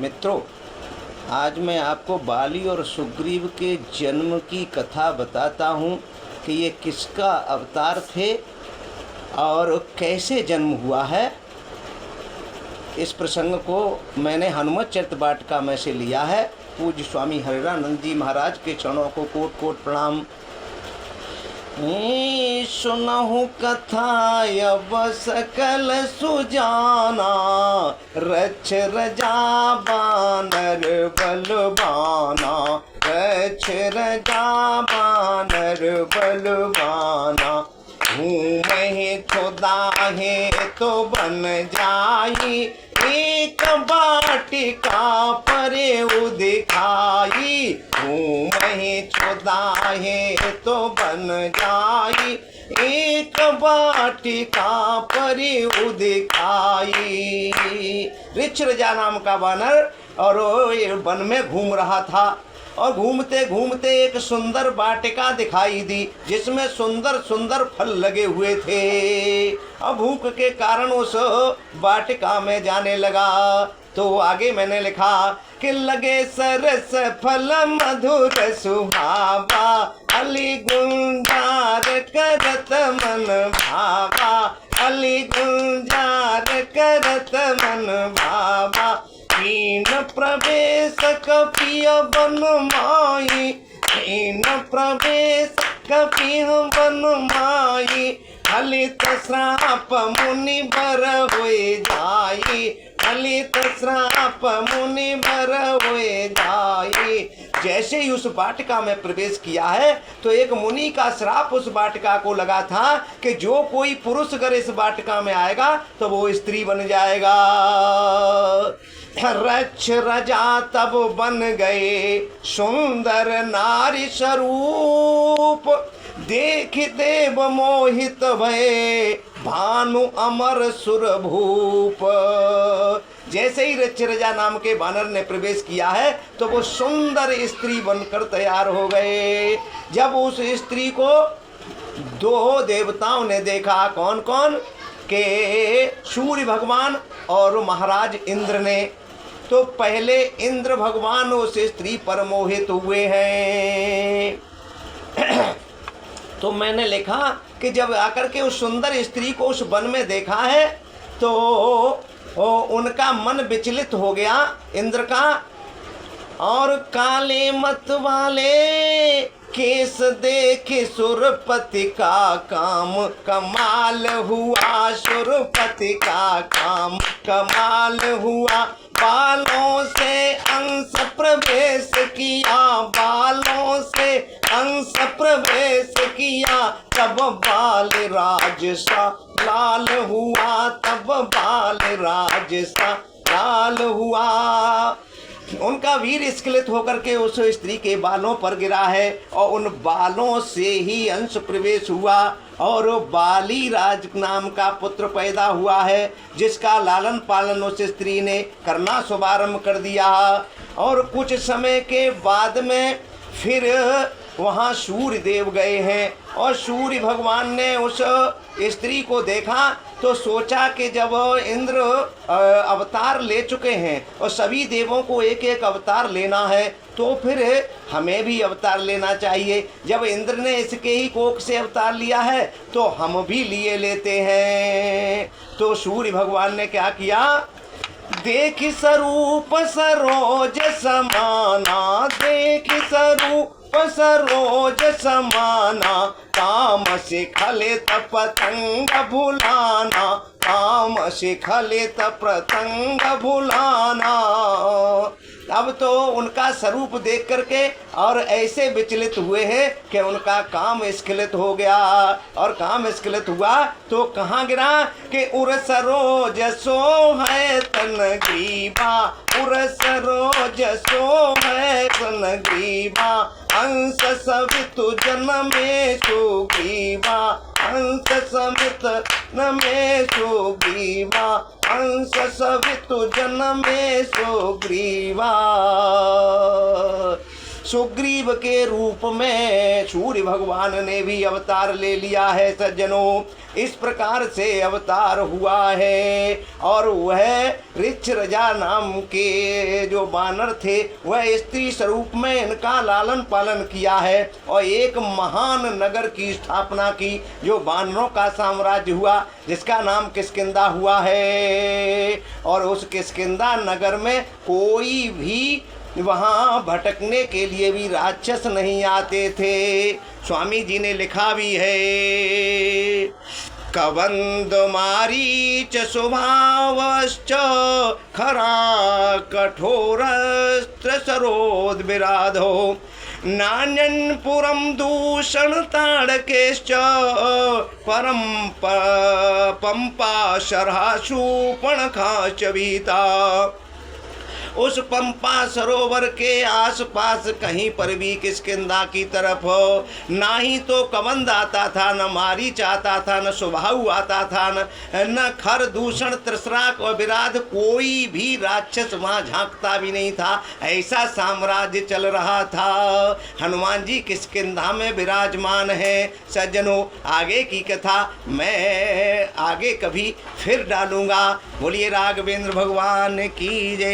मित्रों, आज मैं आपको बाली और सुग्रीव के जन्म की कथा बताता हूँ कि ये किसका अवतार थे और कैसे जन्म हुआ है। इस प्रसंग को मैंने हनुमत चरितवाटिका में से लिया है। पूज्य स्वामी हरिरानंद जी महाराज के चरणों को कोट कोट प्रणाम। सुनहु कथा अब सकल सुजाना, रक्ष रजा बानर बलवाना, रक्ष रजा बानर बलवाना। घूमहि खुदाहे तो बन जाई, एक बाटिका परे दिखाई। घूमहि खुदाहे तो बन जाई, एक बाटिका परे दिखाई। ऋक्षरजा नाम का वानर और वन में घूम रहा था और घूमते घूमते एक सुंदर वाटिका दिखाई दी जिसमें सुंदर सुंदर फल लगे हुए थे। अब भूख के कारण उस वाटिका में जाने लगा। तो आगे मैंने लिखा कि लगे सरस फल मधुर सुहावा, अली गुंजार करत मन भावा, अली गुंजार करत मन भावा। कीन प्रवेश कपिय बन माई, कीन प्रवेश कपिय बन माई। हलित श्राप मुनि बर हुए जाई, हलित श्राप मुनि बर हुए जाई। जैसे ही उस वाटिका में प्रवेश किया है तो एक मुनि का श्राप उस वाटिका को लगा था कि जो कोई पुरुष अगर इस वाटिका में आएगा तो वो स्त्री बन जाएगा। रक्ष रजा तब बन गए सुंदर नारी स्वरूप, देख देव मोहित भये भानु अमर सुर भूप। जैसे ही ऋक्षरजा नाम के वानर ने प्रवेश किया है तो वो सुंदर स्त्री बनकर तैयार हो गए। जब उस स्त्री को दो देवताओं ने देखा, कौन कौन के सूर्य भगवान और महाराज इंद्र ने, तो पहले इंद्र भगवान उस स्त्री पर मोहित हुए हैं। तो मैंने लिखा कि जब आकर के उस सुंदर स्त्री को उस वन में देखा है तो उनका मन विचलित हो गया इंद्र का। और काले मत वाले केस देखे सुरपति का काम कमाल हुआ, सुरपति का काम कमाल हुआ। बालों से अंश प्रवेश किया, बालों से अंश प्रवेश किया। तब बाल राज सा लाल हुआ, तब बाल राज सा लाल हुआ। उनका वीर स्खलित होकर के उस स्त्री के बालों पर गिरा है और उन बालों से ही अंश प्रवेश हुआ और बाली राज नाम का पुत्र पैदा हुआ है जिसका लालन पालन उस स्त्री ने करना शुभारंभ कर दिया। और कुछ समय के बाद में फिर वहाँ सूर्य देव गए हैं और सूर्य भगवान ने उस स्त्री को देखा तो सोचा कि जब इंद्र अवतार ले चुके हैं और सभी देवों को एक एक अवतार लेना है तो फिर हमें भी अवतार लेना चाहिए। जब इंद्र ने इसके ही कोख से अवतार लिया है तो हम भी लिए लेते हैं। तो सूर्य भगवान ने क्या किया, देख स्वरूप सरोज समाना, देख स्वरूप सरोज समाना। काम से खलित पतंग भुलाना, काम से खलित पतंग भुलाना। अब तो उनका स्वरूप देख करके और ऐसे विचलित हुए हैं कि उनका काम स्खलित हो गया। और काम स्खलित हुआ तो कहाँ गिरा कि उर सरोज सो है तन ग्रीवा, उर सरोज सो है तन ग्रीवा। अंश सवितु जन्मे सुग्रीवा, अंश सवित नमे सुग्रीवा, अंश सवितु जन्मे सुग्रीवा। सुग्रीव के रूप में सूर्य भगवान ने भी अवतार ले लिया है सज्जनों। इस प्रकार से अवतार हुआ है। और वह ऋक्ष रजा नाम के जो बानर थे वह स्त्री स्वरूप में इनका लालन पालन किया है और एक महान नगर की स्थापना की जो बानरों का साम्राज्य हुआ, जिसका नाम किष्किंधा हुआ है। और उस किष्किंधा नगर में कोई भी वहाँ भटकने के लिए भी राक्षस नहीं आते थे। स्वामी जी ने लिखा भी है, कबंद मारीच स्वभावश्च खरा कठोरस्त्र सरोद विराधो नान्यन पुरम दूषण ताड़केश्च परम पंपा शरहाशूपण खाच भीता। उस पंपा सरोवर के आसपास कहीं पर भी किष्किंधा की तरफ ना ही तो कबंद आता था, न मारीच आता था, न सुबाहु आता था, न खर दूषण त्रिसराक और विराध, कोई भी राक्षस वहाँ झांकता भी नहीं था। ऐसा साम्राज्य चल रहा था। हनुमान जी किष्किंधा में विराजमान है। सज्जनों, आगे की कथा मैं आगे कभी फिर डालूंगा। बोलिए राघवेंद्र भगवान की जय।